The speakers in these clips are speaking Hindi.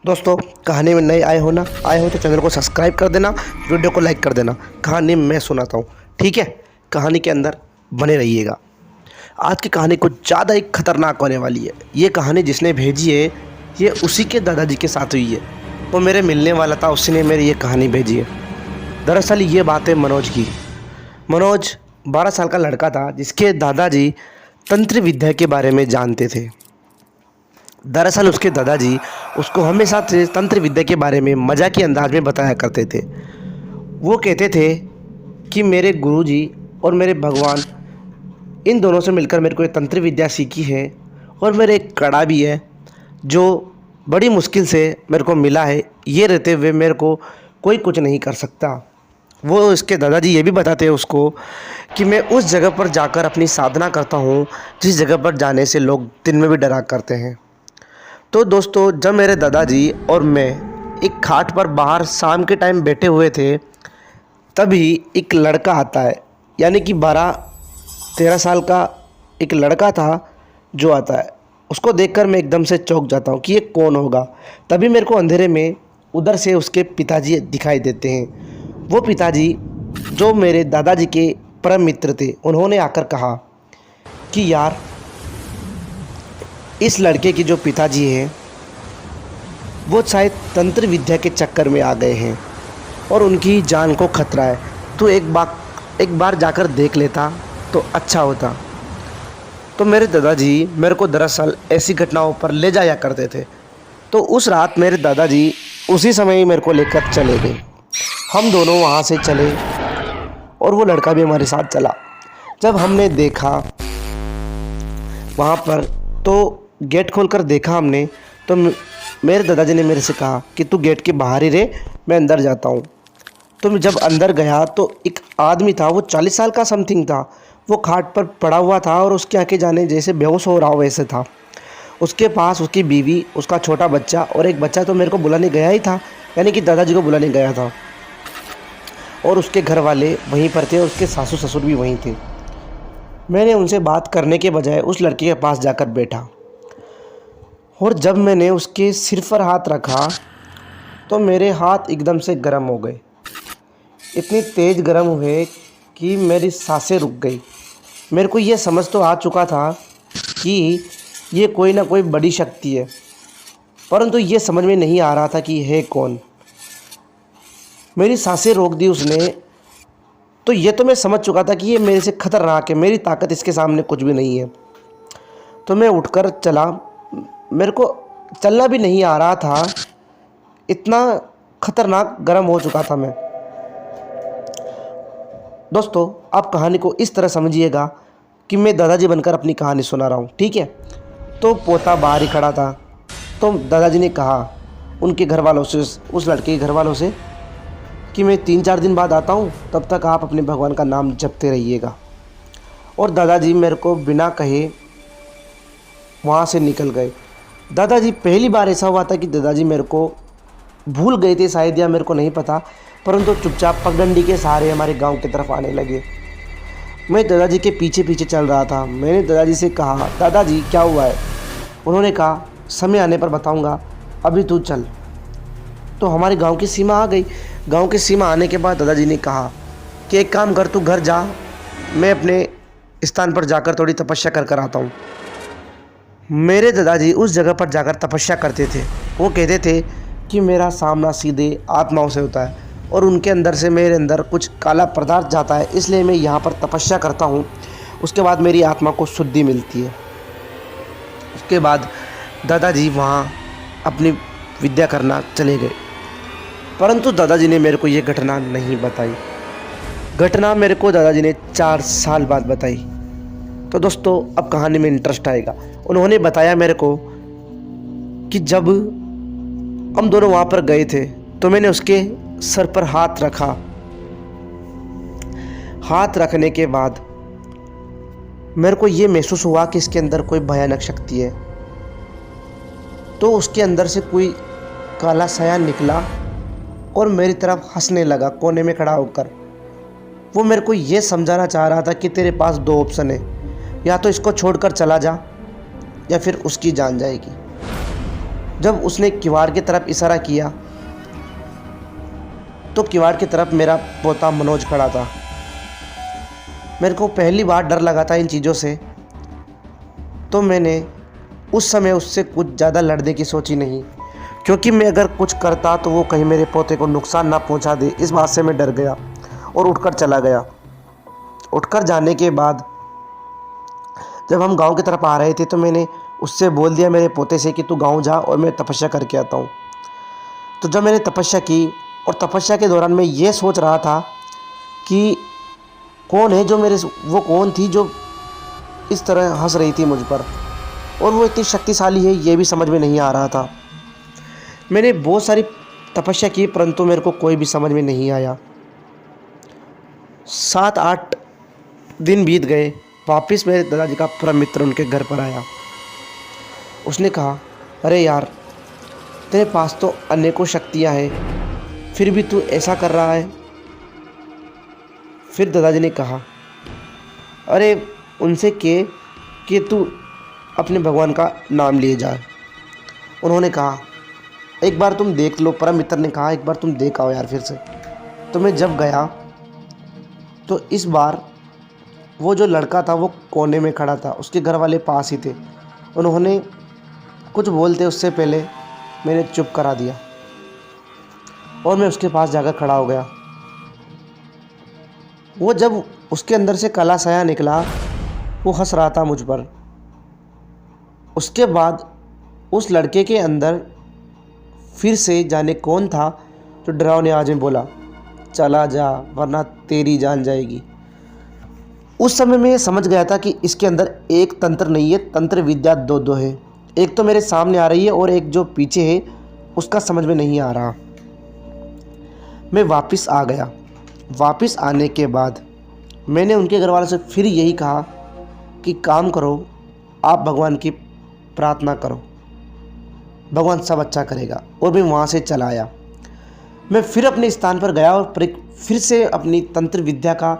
दोस्तों, कहानी में नए आए हो तो चैनल को सब्सक्राइब कर देना, वीडियो को लाइक कर देना। कहानी मैं सुनाता हूँ, ठीक है। कहानी के अंदर बने रहिएगा। आज की कहानी कुछ ज़्यादा ही खतरनाक होने वाली है। ये कहानी जिसने भेजी है ये उसी के दादाजी के साथ हुई है। वो मेरे मिलने वाला था, उसी ने मेरी ये कहानी भेजी है। दरअसल ये बात है मनोज की। मनोज 12 साल का लड़का था जिसके दादाजी तंत्र विद्या के बारे में जानते थे। दरअसल उसके दादाजी उसको हमेशा से तंत्र विद्या के बारे में मजाक के अंदाज में बताया करते थे। वो कहते थे कि मेरे गुरुजी और मेरे भगवान, इन दोनों से मिलकर मेरे को ये तंत्र विद्या सीखी है, और मेरे एक कड़ा भी है जो बड़ी मुश्किल से मेरे को मिला है। ये रहते हुए मेरे को कोई कुछ नहीं कर सकता। वो इसके दादाजी ये भी बताते हैं उसको कि मैं उस जगह पर जाकर अपनी साधना करता हूँ जिस जगह पर जाने से लोग दिन में भी डरा करते हैं। तो दोस्तों, जब मेरे दादाजी और मैं एक खाट पर बाहर शाम के टाइम बैठे हुए थे, तभी एक लड़का आता है, यानी कि 12-13 साल का एक लड़का था जो आता है। उसको देखकर मैं एकदम से चौंक जाता हूँ कि ये कौन होगा। तभी मेरे को अंधेरे में उधर से उसके पिताजी दिखाई देते हैं। वो पिताजी जो मेरे दादाजी के परम मित्र थे, उन्होंने आकर कहा कि यार, इस लड़के की जो पिताजी हैं वो शायद तंत्र विद्या के चक्कर में आ गए हैं और उनकी जान को खतरा है। तो एक बार जाकर देख लेता तो अच्छा होता। तो मेरे दादाजी मेरे को दरअसल ऐसी घटनाओं पर ले जाया करते थे। तो उस रात मेरे दादाजी उसी समय ही मेरे को लेकर चले गए। हम दोनों वहाँ से चले और वो लड़का भी हमारे साथ चला। जब हमने देखा वहाँ पर, तो गेट खोलकर देखा हमने, तो मेरे दादाजी ने मेरे से कहा कि तू गेट के बाहर ही रहे, मैं अंदर जाता हूँ। तो मैं जब अंदर गया तो एक आदमी था, वो 40 साल का समथिंग था। वो खाट पर पड़ा हुआ था और उसके आके जाने जैसे बेहोश हो रहा हो वैसे था। उसके पास उसकी बीवी, उसका छोटा बच्चा और एक बच्चा तो मेरे को बुलाने गया ही था, यानी कि दादाजी को बुलाने गया था। और उसके घर वाले वहीं पर थे और उसके सासू ससुर भी वहीं थे। मैंने उनसे बात करने के बजाय उस लड़के के पास जाकर बैठा, और जब मैंने उसके सिर पर हाथ रखा तो मेरे हाथ एकदम से गर्म हो गए। इतनी तेज़ गर्म हुए कि मेरी सांसें रुक गई। मेरे को ये समझ तो आ चुका था कि ये कोई ना कोई बड़ी शक्ति है, परंतु ये समझ में नहीं आ रहा था कि है कौन। मेरी सांसें रोक दी उसने। तो ये तो मैं समझ चुका था कि ये मेरे से खतरनाक है, मेरी ताकत इसके सामने कुछ भी नहीं है। तो मैं उठकर चला। मेरे को चलना भी नहीं आ रहा था, इतना खतरनाक गर्म हो चुका था मैं। दोस्तों, आप कहानी को इस तरह समझिएगा कि मैं दादाजी बनकर अपनी कहानी सुना रहा हूँ, ठीक है। तो पोता बाहर ही खड़ा था। तो दादाजी ने कहा उनके घर वालों से, उस लड़के के घर वालों से, कि मैं 3-4 दिन बाद आता हूँ, तब तक आप अपने भगवान का नाम जपते रहिएगा। और दादाजी मेरे को बिना कहे वहाँ से निकल गए। दादाजी, पहली बार ऐसा हुआ था कि दादाजी मेरे को भूल गए थे शायद, या मेरे को नहीं पता, परंतु चुपचाप पगडंडी के सहारे हमारे गांव की तरफ आने लगे। मैं दादाजी के पीछे पीछे चल रहा था। मैंने दादाजी से कहा, दादाजी क्या हुआ है? उन्होंने कहा, समय आने पर बताऊंगा, अभी तू चल। तो हमारे गांव की सीमा आ गई। गांव की सीमा आने के बाद दादाजी ने कहा कि एक काम कर, तू घर जा, मैं अपने स्थान पर जाकर थोड़ी तपस्या कर कर आता हूँ। मेरे दादाजी उस जगह पर जाकर तपस्या करते थे। वो कहते थे कि मेरा सामना सीधे आत्माओं से होता है और उनके अंदर से मेरे अंदर कुछ काला पदार्थ जाता है, इसलिए मैं यहाँ पर तपस्या करता हूँ। उसके बाद मेरी आत्मा को शुद्धि मिलती है। उसके बाद दादाजी वहाँ अपनी विद्या करना चले गए, परंतु दादाजी ने मेरे को ये घटना नहीं बताई। घटना मेरे को दादाजी ने 4 साल बाद बताई। तो दोस्तों, अब कहानी में इंटरेस्ट आएगा। उन्होंने बताया मेरे को कि जब हम दोनों वहाँ पर गए थे तो मैंने उसके सर पर हाथ रखा। हाथ रखने के बाद मेरे को ये महसूस हुआ कि इसके अंदर कोई भयानक शक्ति है। तो उसके अंदर से कोई काला साया निकला और मेरी तरफ हंसने लगा कोने में खड़ा होकर। वो मेरे को ये समझाना चाह रहा था कि तेरे पास 2 ऑप्शन है, या तो इसको छोड़कर चला जा या फिर उसकी जान जाएगी। जब उसने किवाड़ की तरफ इशारा किया तो किवाड़ की तरफ मेरा पोता मनोज खड़ा था। मेरे को पहली बार डर लगा था इन चीज़ों से, तो मैंने उस समय उससे कुछ ज़्यादा लड़ने की सोची नहीं, क्योंकि मैं अगर कुछ करता तो वो कहीं मेरे पोते को नुकसान ना पहुंचा दे। इस बात से मैं डर गया और उठकर चला गया। उठकर जाने के बाद जब हम गांव की तरफ आ रहे थे तो मैंने उससे बोल दिया मेरे पोते से कि तू गांव जा और मैं तपस्या करके आता हूँ। तो जब मैंने तपस्या की और तपस्या के दौरान मैं ये सोच रहा था कि कौन है जो वो कौन थी जो इस तरह हंस रही थी मुझ पर, और वो इतनी शक्तिशाली है ये भी समझ में नहीं आ रहा था। मैंने बहुत सारी तपस्या की परंतु मेरे को कोई भी समझ में नहीं आया। 7-8 दिन बीत गए। वापस मेरे दादाजी का परम मित्र उनके घर पर आया। उसने कहा, अरे यार, तेरे पास तो अनेकों शक्तियाँ हैं, फिर भी तू ऐसा कर रहा है। फिर दादाजी ने कहा, अरे उनसे कि तू अपने भगवान का नाम लिए जा। उन्होंने कहा, एक बार तुम देख लो। परम मित्र ने कहा, एक बार तुम देख आओ यार फिर से। तो मैं जब गया तो इस बार वो जो लड़का था वो कोने में खड़ा था, उसके घर वाले पास ही थे। उन्होंने कुछ बोलते उससे पहले मैंने चुप करा दिया और मैं उसके पास जाकर खड़ा हो गया। वो जब उसके अंदर से काला साया निकला, वो हंस रहा था मुझ पर। उसके बाद उस लड़के के अंदर फिर से जाने कौन था जो डरावनी आवाज़ में बोला, चला जा वरना तेरी जान जाएगी। उस समय मैं ये समझ गया था कि इसके अंदर एक तंत्र नहीं है, तंत्र विद्या दो है। एक तो मेरे सामने आ रही है और एक जो पीछे है उसका समझ में नहीं आ रहा। मैं वापस आ गया। वापस आने के बाद मैंने उनके घर वालों से फिर यही कहा कि काम करो, आप भगवान की प्रार्थना करो, भगवान सब अच्छा करेगा। और मैं वहाँ से चला आया। मैं फिर अपने स्थान पर गया और फिर से अपनी तंत्र विद्या का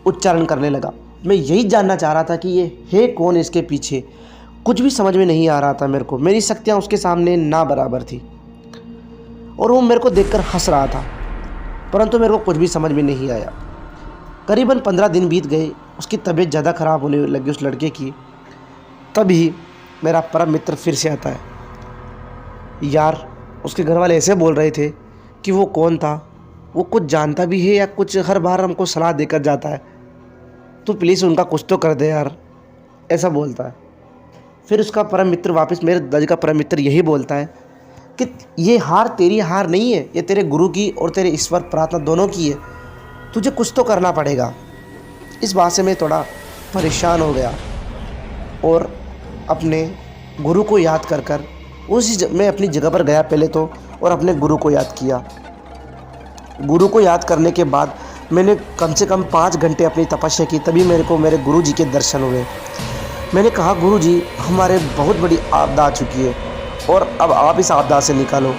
उच्चारण करने लगा। मैं यही जानना चाह रहा था कि ये है कौन इसके पीछे। कुछ भी समझ में नहीं आ रहा था मेरे को। मेरी शक्तियाँ उसके सामने ना बराबर थी और वो मेरे को देखकर हंस रहा था, परंतु मेरे को कुछ भी समझ में नहीं आया। करीबन 15 दिन बीत गए। उसकी तबीयत ज़्यादा ख़राब होने लगी उस लड़के की। तभी मेरा परम मित्र फिर से आता है। यार, उसके घर वाले ऐसे बोल रहे थे कि वो कौन था, वो कुछ जानता भी है या कुछ हर बार हमको सलाह देकर जाता है, तो प्लीज़ उनका कुछ तो कर दे यार, ऐसा बोलता है। फिर उसका परम मित्र वापस, मेरे दादाजी का परम मित्र यही बोलता है कि ये हार तेरी हार नहीं है, ये तेरे गुरु की और तेरे ईश्वर प्रार्थना दोनों की है, तुझे कुछ तो करना पड़ेगा। इस बात से मैं थोड़ा परेशान हो गया और अपने गुरु को याद कर मैं अपनी जगह पर गया पहले तो, और अपने गुरु को याद किया। गुरु को याद करने के बाद मैंने कम से कम 5 घंटे अपनी तपस्या की। तभी मेरे को मेरे गुरु जी के दर्शन हुए। मैंने कहा, गुरु जी, हमारे बहुत बड़ी आपदा आ चुकी है और अब आप इस आपदा से निकालो,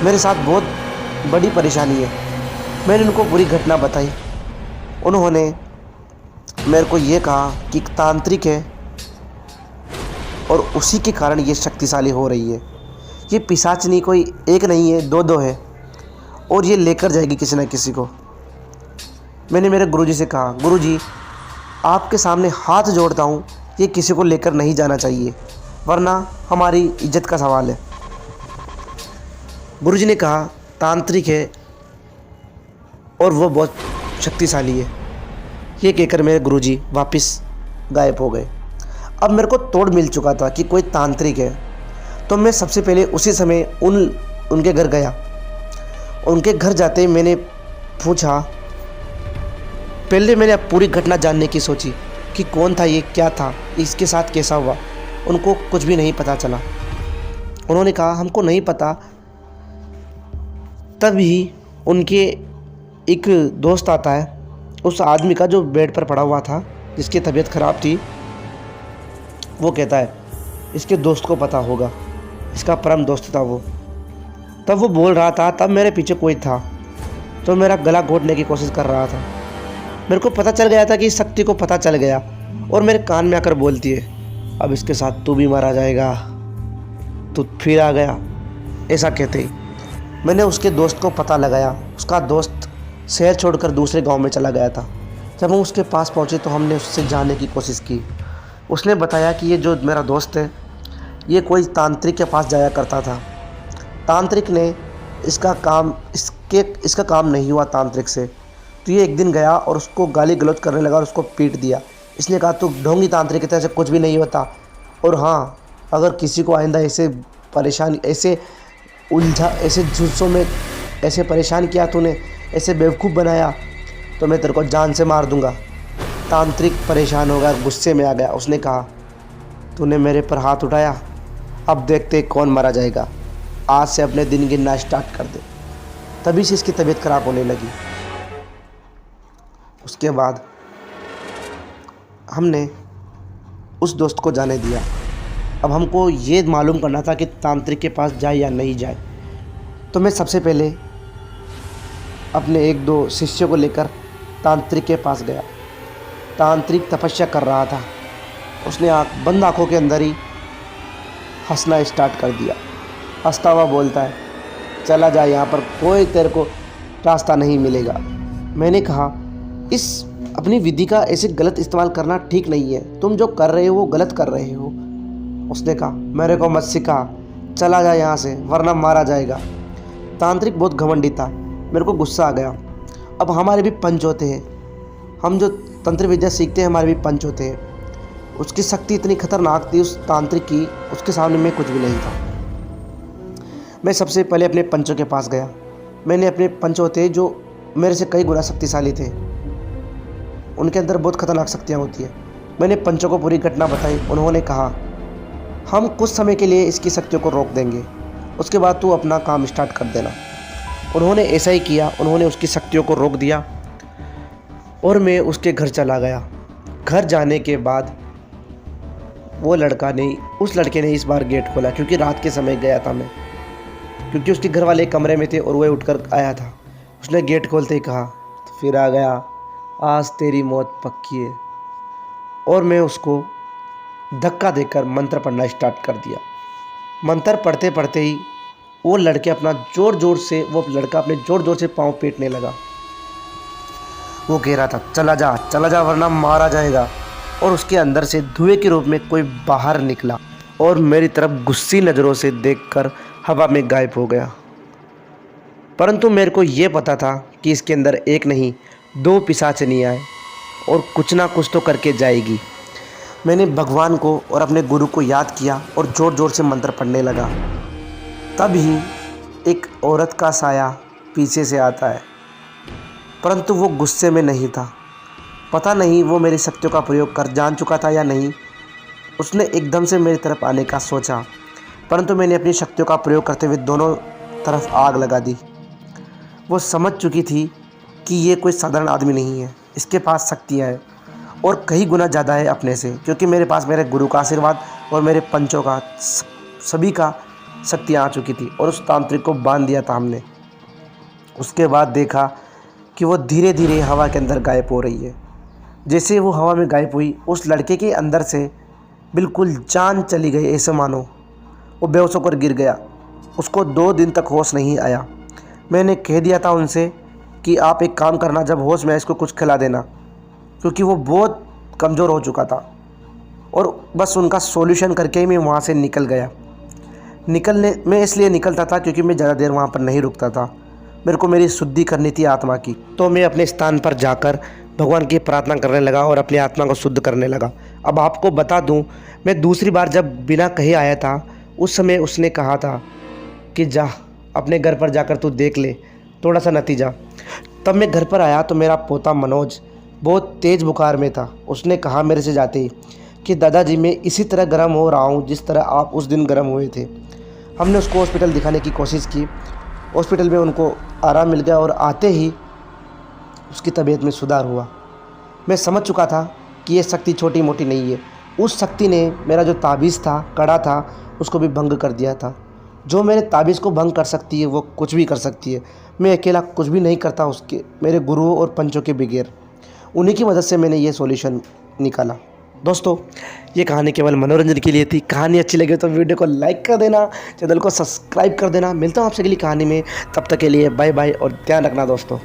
मेरे साथ बहुत बड़ी परेशानी है। मैंने उनको पूरी घटना बताई। उन्होंने मेरे को ये कहा कि तांत्रिक है और उसी के कारण ये शक्तिशाली हो रही है। ये पिशाचनी कोई एक नहीं है, दो है, और ये लेकर जाएगी किसी न किसी को। मैंने मेरे गुरुजी से कहा, गुरुजी, आपके सामने हाथ जोड़ता हूँ, ये किसी को लेकर नहीं जाना चाहिए, वरना हमारी इज्जत का सवाल है। गुरुजी ने कहा, तांत्रिक है और वो बहुत शक्तिशाली है। ये कहकर मेरे गुरुजी वापस गायब हो गए। अब मेरे को तोड़ मिल चुका था कि कोई तांत्रिक है, तो मैं सबसे पहले उसी समय उनके घर गया। उनके घर जाते ही मैंने पूछा, पहले मैंने पूरी घटना जानने की सोची कि कौन था ये, क्या था, इसके साथ कैसा हुआ। उनको कुछ भी नहीं पता चला। उन्होंने कहा, हमको नहीं पता। तभी उनके एक दोस्त आता है, उस आदमी का जो बेड पर पड़ा हुआ था, जिसकी तबीयत ख़राब थी। वो कहता है, इसके दोस्त को पता होगा, इसका परम दोस्त था वो। तब वो बोल रहा था, तब मेरे पीछे कोई था तो मेरा गला घोटने की कोशिश कर रहा था। मेरे को पता चल गया था कि इस शक्ति को पता चल गया और मेरे कान में आकर बोलती है, अब इसके साथ तू भी मारा जाएगा। तू फिर आ गया। ऐसा कहते ही मैंने उसके दोस्त को पता लगाया। उसका दोस्त शहर छोड़कर दूसरे गांव में चला गया था। जब हम उसके पास पहुंचे तो हमने उससे जानने की कोशिश की। उसने बताया कि ये जो मेरा दोस्त है ये कोई तांत्रिक के पास जाया करता था। तांत्रिक ने इसका काम नहीं हुआ तांत्रिक से, तो ये एक दिन गया और उसको गाली गलौज करने लगा और उसको पीट दिया। इसने कहा तू ढोंगी तांत्रिक की तरह से कुछ भी नहीं होता, और हाँ अगर किसी को आइंदा ऐसे परेशानी ऐसे उलझा ऐसे जुस्सों में ऐसे परेशान किया तूने, ऐसे बेवकूफ़ बनाया तो मैं तेरे को जान से मार दूंगा। तांत्रिक परेशान हो गया, गुस्से में आ गया। उसने कहा तूने मेरे पर हाथ उठाया, अब देखते कौन मारा जाएगा। आज से अपने दिन गिनना स्टार्ट कर दे। तभी से इसकी तबीयत खराब होने लगी। उसके बाद हमने उस दोस्त को जाने दिया। अब हमको ये मालूम करना था कि तांत्रिक के पास जाए या नहीं जाए। तो मैं सबसे पहले अपने एक दो शिष्यों को लेकर तांत्रिक के पास गया। तांत्रिक तपस्या कर रहा था। उसने बंद आँखों के अंदर ही हंसना स्टार्ट कर दिया। हंसता हुआ बोलता है चला जा, यहाँ पर कोई तेरे को रास्ता नहीं मिलेगा। मैंने कहा इस अपनी विधि का ऐसे गलत इस्तेमाल करना ठीक नहीं है, तुम जो कर रहे हो वो गलत कर रहे हो। उसने कहा मेरे को मत सिखा, चला जा यहाँ से वरना मारा जाएगा। तांत्रिक बहुत घमंडी था। मेरे को गुस्सा आ गया। अब हमारे भी पंच होते हैं, हम जो तंत्र विद्या सीखते हैं हमारे भी पंच होते हैं। उसकी शक्ति इतनी खतरनाक थी उस तांत्रिक की, उसके सामने मैं कुछ भी नहीं था। मैं सबसे पहले अपने पंचों के पास गया। मैंने अपने पंच होते जो मेरे से कई गुना शक्तिशाली थे, उनके अंदर बहुत खतरनाक शक्तियाँ होती हैं। मैंने पंचों को पूरी घटना बताई। उन्होंने कहा हम कुछ समय के लिए इसकी शक्तियों को रोक देंगे, उसके बाद तू अपना काम स्टार्ट कर देना। उन्होंने ऐसा ही किया। उन्होंने उसकी शक्तियों को रोक दिया और मैं उसके घर चला गया। घर जाने के बाद उस लड़के ने इस बार गेट खोला, क्योंकि रात के समय गया था मैं, क्योंकि उसके घर वाले कमरे में थे और वह उठकर आया था। उसने गेट खोलते ही कहा तो फिर आ गया, आज तेरी मौत पक्की है। और मैं उसको धक्का देकर मंत्र पढ़ना स्टार्ट कर दिया। मंत्र पढ़ते पढ़ते ही वो लड़का अपने ज़ोर ज़ोर से पाँव पीटने लगा। वो कह रहा था चला जा वरना मारा जाएगा। और उसके अंदर से धुएं के रूप में कोई बाहर निकला और मेरी तरफ गुस्सी नज़रों से देखकर हवा में गायब हो गया। परंतु मेरे को ये पता था कि इसके अंदर एक नहीं दो पिशाचिनी आए और कुछ ना कुछ तो करके जाएगी। मैंने भगवान को और अपने गुरु को याद किया और ज़ोर ज़ोर से मंत्र पढ़ने लगा। तभी एक औरत का साया पीछे से आता है, परंतु वो गुस्से में नहीं था। पता नहीं वो मेरी शक्तियों का प्रयोग कर जान चुका था या नहीं। उसने एकदम से मेरी तरफ आने का सोचा, परंतु मैंने अपनी शक्तियों का प्रयोग करते हुए दोनों तरफ आग लगा दी। वो समझ चुकी थी कि ये कोई साधारण आदमी नहीं है, इसके पास शक्तियाँ हैं और कई गुना ज़्यादा है अपने से, क्योंकि मेरे पास मेरे गुरु का आशीर्वाद और मेरे पंचों का सभी का शक्तियाँ आ चुकी थी। और उस तांत्रिक को बांध दिया था हमने। उसके बाद देखा कि वो धीरे धीरे हवा के अंदर गायब हो रही है। जैसे वो हवा में गायब हुई, उस लड़के के अंदर से बिल्कुल जान चली गई, ऐसे मानो वो बेहोश होकर गिर गया। उसको 2 दिन तक होश नहीं आया। मैंने कह दिया था उनसे कि आप एक काम करना, जब होश में इसको कुछ खिला देना, क्योंकि वो बहुत कमज़ोर हो चुका था। और बस उनका सॉल्यूशन करके ही मैं वहाँ से निकल गया। मैं इसलिए निकलता था क्योंकि मैं ज़्यादा देर वहाँ पर नहीं रुकता था। मेरे को मेरी शुद्धि करनी थी आत्मा की। तो मैं अपने स्थान पर जाकर भगवान की प्रार्थना करने लगा और अपनी आत्मा को शुद्ध करने लगा। अब आपको बता दूं, मैं दूसरी बार जब बिना कहे आया था, उस समय उसने कहा था कि जा अपने घर पर जाकर तू देख ले थोड़ा सा नतीजा। तब मैं घर पर आया तो मेरा पोता मनोज बहुत तेज़ बुखार में था। उसने कहा मेरे से जाते ही कि दादाजी मैं इसी तरह गर्म हो रहा हूँ जिस तरह आप उस दिन गर्म हुए थे। हमने उसको हॉस्पिटल दिखाने की कोशिश की। हॉस्पिटल में उनको आराम मिल गया और आते ही उसकी तबीयत में सुधार हुआ। मैं समझ चुका था कि ये शक्ति छोटी मोटी नहीं है। उस शक्ति ने मेरा जो ताबीज़ था, कड़ा था, उसको भी भंग कर दिया था। जो मेरे ताबीज़ को भंग कर सकती है वो कुछ भी कर सकती है। मैं अकेला कुछ भी नहीं करता, उसके मेरे गुरुओं और पंचों के बगैर। उन्हीं की मदद से मैंने ये सॉल्यूशन निकाला। दोस्तों ये कहानी केवल मनोरंजन के लिए थी। कहानी अच्छी लगे तो वीडियो को लाइक कर देना, चैनल को सब्सक्राइब कर देना। मिलता हूँ आपसे अगली कहानी में, तब तक के लिए बाय बाय और ध्यान रखना दोस्तों।